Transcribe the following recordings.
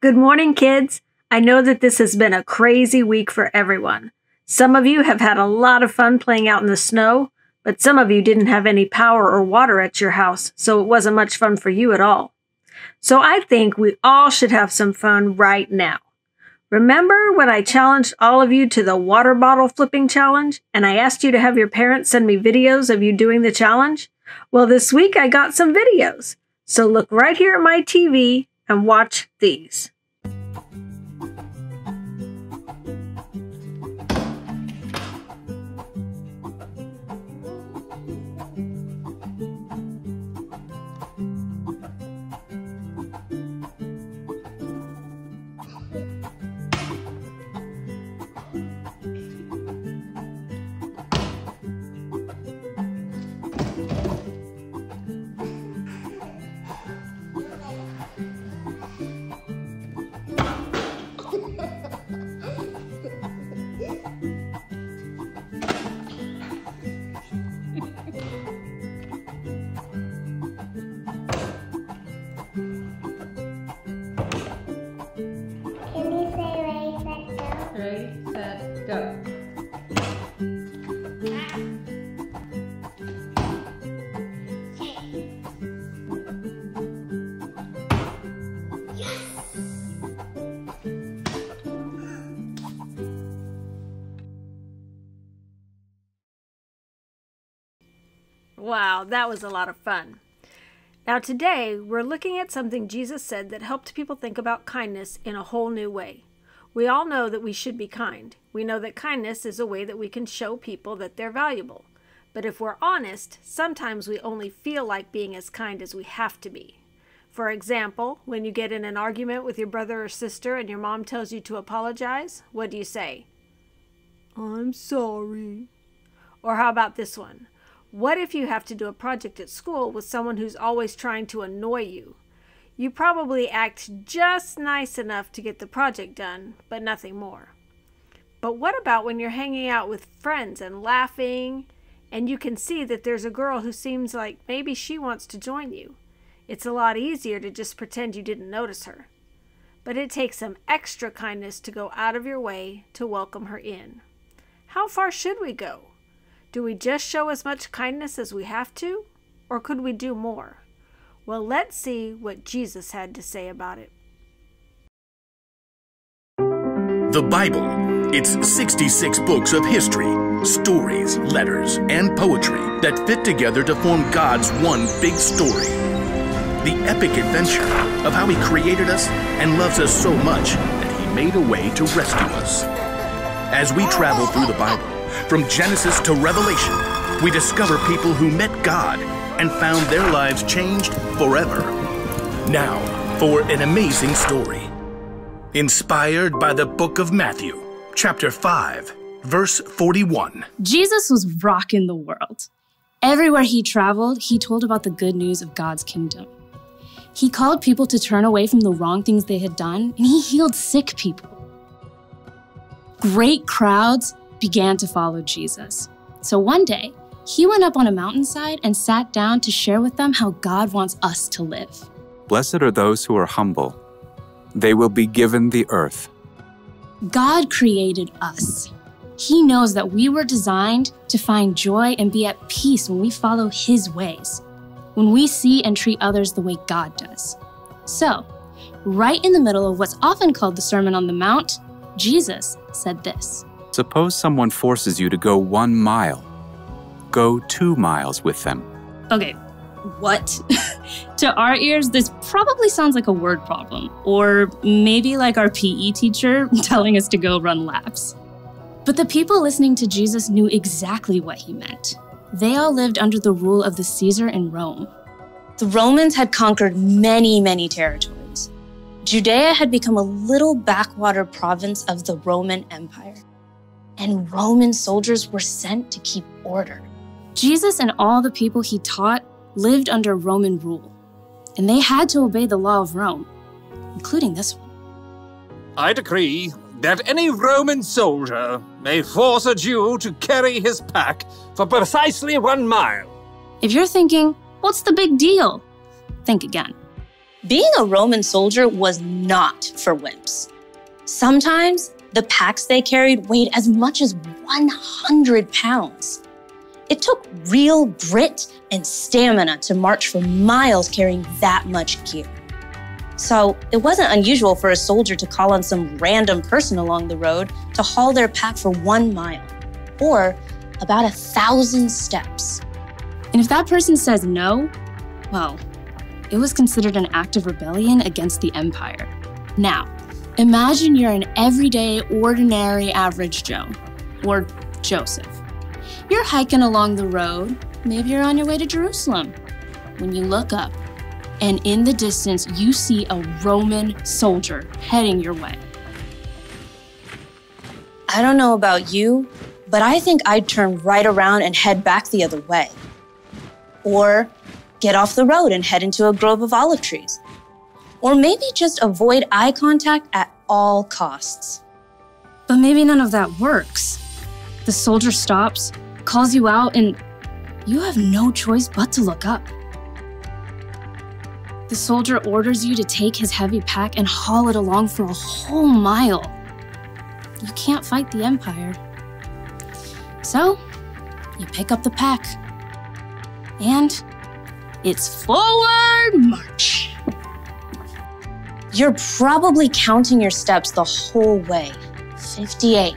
Good morning, kids. I know that this has been a crazy week for everyone. Some of you have had a lot of fun playing out in the snow, but some of you didn't have any power or water at your house, so it wasn't much fun for you at all. So I think we all should have some fun right now. Remember when I challenged all of you to the water bottle flipping challenge, and I asked you to have your parents send me videos of you doing the challenge? Well, this week I got some videos. So look right here at my TV and watch these. Ready, set, go. Wow, that was a lot of fun. Now today, we're looking at something Jesus said that helped people think about kindness in a whole new way. We all know that we should be kind. We know that kindness is a way that we can show people that they're valuable. But if we're honest, sometimes we only feel like being as kind as we have to be. For example, when you get in an argument with your brother or sister and your mom tells you to apologize, what do you say? I'm sorry. Or how about this one? What if you have to do a project at school with someone who's always trying to annoy you? You probably act just nice enough to get the project done, but nothing more. But what about when you're hanging out with friends and laughing, and you can see that there's a girl who seems like maybe she wants to join you? It's a lot easier to just pretend you didn't notice her. But it takes some extra kindness to go out of your way to welcome her in. How far should we go? Do we just show as much kindness as we have to? Or could we do more? Well, let's see what Jesus had to say about it. The Bible. It's 66 books of history, stories, letters, and poetry that fit together to form God's one big story. The epic adventure of how He created us and loves us so much that He made a way to rescue us. As we travel through the Bible, from Genesis to Revelation, we discover people who met God and found their lives changed forever. Now, for an amazing story. Inspired by the book of Matthew, chapter 5, verse 41. Jesus was rocking the world. Everywhere he traveled, he told about the good news of God's kingdom. He called people to turn away from the wrong things they had done, and he healed sick people. Great crowds began to follow Jesus. So one day, he went up on a mountainside and sat down to share with them how God wants us to live. Blessed are those who are humble. They will be given the earth. God created us. He knows that we were designed to find joy and be at peace when we follow His ways, when we see and treat others the way God does. So, right in the middle of what's often called the Sermon on the Mount, Jesus said this. Suppose someone forces you to go 1 mile. Go 2 miles with them. Okay, what? To our ears, this probably sounds like a word problem, or maybe like our PE teacher telling us to go run laps. But the people listening to Jesus knew exactly what he meant. They all lived under the rule of the Caesar in Rome. The Romans had conquered many, many territories. Judea had become a little backwater province of the Roman Empire. And Roman soldiers were sent to keep order. Jesus and all the people he taught lived under Roman rule, and they had to obey the law of Rome, including this one. I decree that any Roman soldier may force a Jew to carry his pack for precisely 1 mile. If you're thinking, what's the big deal? Think again. Being a Roman soldier was not for wimps. Sometimes the packs they carried weighed as much as 100 pounds. It took real grit and stamina to march for miles carrying that much gear. So it wasn't unusual for a soldier to call on some random person along the road to haul their pack for 1 mile, or about 1,000 steps. And if that person says no, well, it was considered an act of rebellion against the empire. Now, imagine you're an everyday, ordinary, average Joe, or Joseph. You're hiking along the road, maybe you're on your way to Jerusalem, when you look up, and in the distance, you see a Roman soldier heading your way. I don't know about you, but I think I'd turn right around and head back the other way. Or get off the road and head into a grove of olive trees. Or maybe just avoid eye contact at all costs. But maybe none of that works. The soldier stops, calls you out, and you have no choice but to look up. The soldier orders you to take his heavy pack and haul it along for a whole mile. You can't fight the empire. So, you pick up the pack. And it's forward march. You're probably counting your steps the whole way. 58,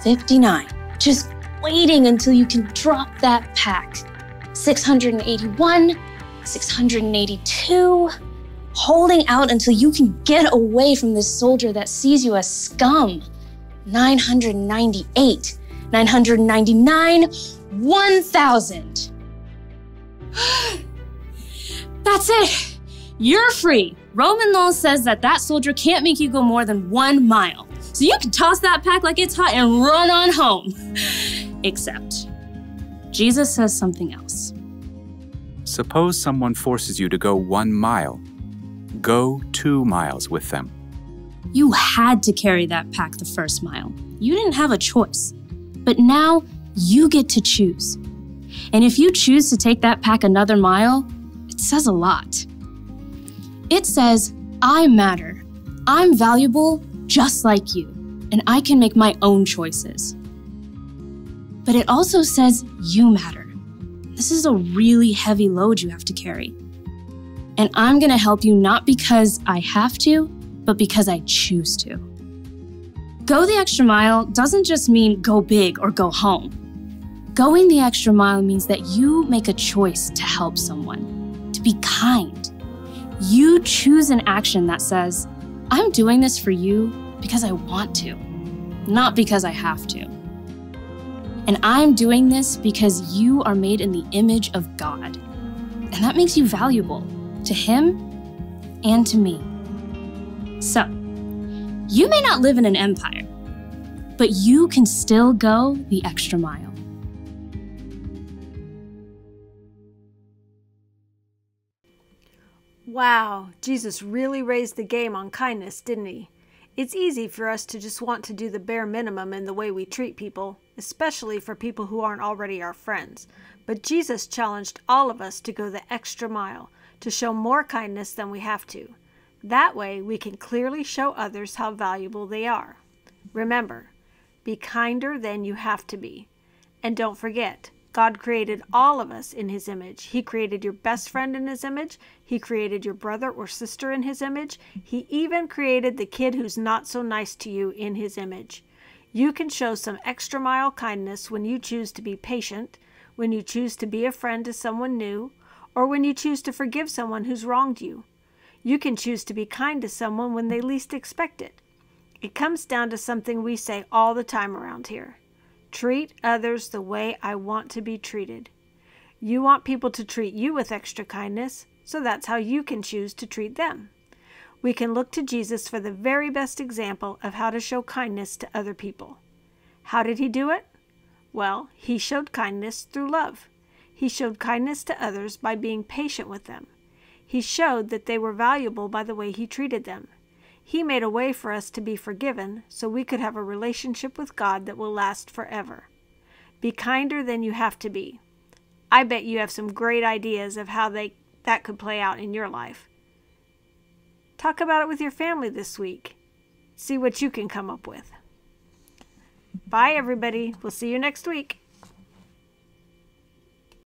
59, just waiting until you can drop that pack. 681, 682, holding out until you can get away from this soldier that sees you as scum. 998, 999, 1,000. That's it. You're free. Roman law says that soldier can't make you go more than 1 mile. So you can toss that pack like it's hot and run on home. Except, Jesus says something else. Suppose someone forces you to go 1 mile. Go 2 miles with them. You had to carry that pack the first mile. You didn't have a choice. But now you get to choose. And if you choose to take that pack another mile, it says a lot. It says, I matter. I'm valuable just like you, and I can make my own choices. But it also says you matter. This is a really heavy load you have to carry. And I'm gonna help you not because I have to, but because I choose to. Go the extra mile doesn't just mean go big or go home. Going the extra mile means that you make a choice to help someone, to be kind. You choose an action that says, I'm doing this for you because I want to, not because I have to. And I'm doing this because you are made in the image of God. And that makes you valuable to Him and to me. So, you may not live in an empire, but you can still go the extra mile. Wow, Jesus really raised the game on kindness, didn't he? It's easy for us to just want to do the bare minimum in the way we treat people, especially for people who aren't already our friends. But Jesus challenged all of us to go the extra mile, to show more kindness than we have to. That way, we can clearly show others how valuable they are. Remember, be kinder than you have to be. And don't forget, God created all of us in His image. He created your best friend in His image. He created your brother or sister in His image. He even created the kid who's not so nice to you in His image. You can show some extra mile kindness when you choose to be patient, when you choose to be a friend to someone new, or when you choose to forgive someone who's wronged you. You can choose to be kind to someone when they least expect it. It comes down to something we say all the time around here. Treat others the way I want to be treated. You want people to treat you with extra kindness, so that's how you can choose to treat them. We can look to Jesus for the very best example of how to show kindness to other people. How did He do it? Well, He showed kindness through love. He showed kindness to others by being patient with them. He showed that they were valuable by the way He treated them. He made a way for us to be forgiven so we could have a relationship with God that will last forever. Be kinder than you have to be. I bet you have some great ideas of how that could play out in your life. Talk about it with your family this week. See what you can come up with. Bye, everybody. We'll see you next week.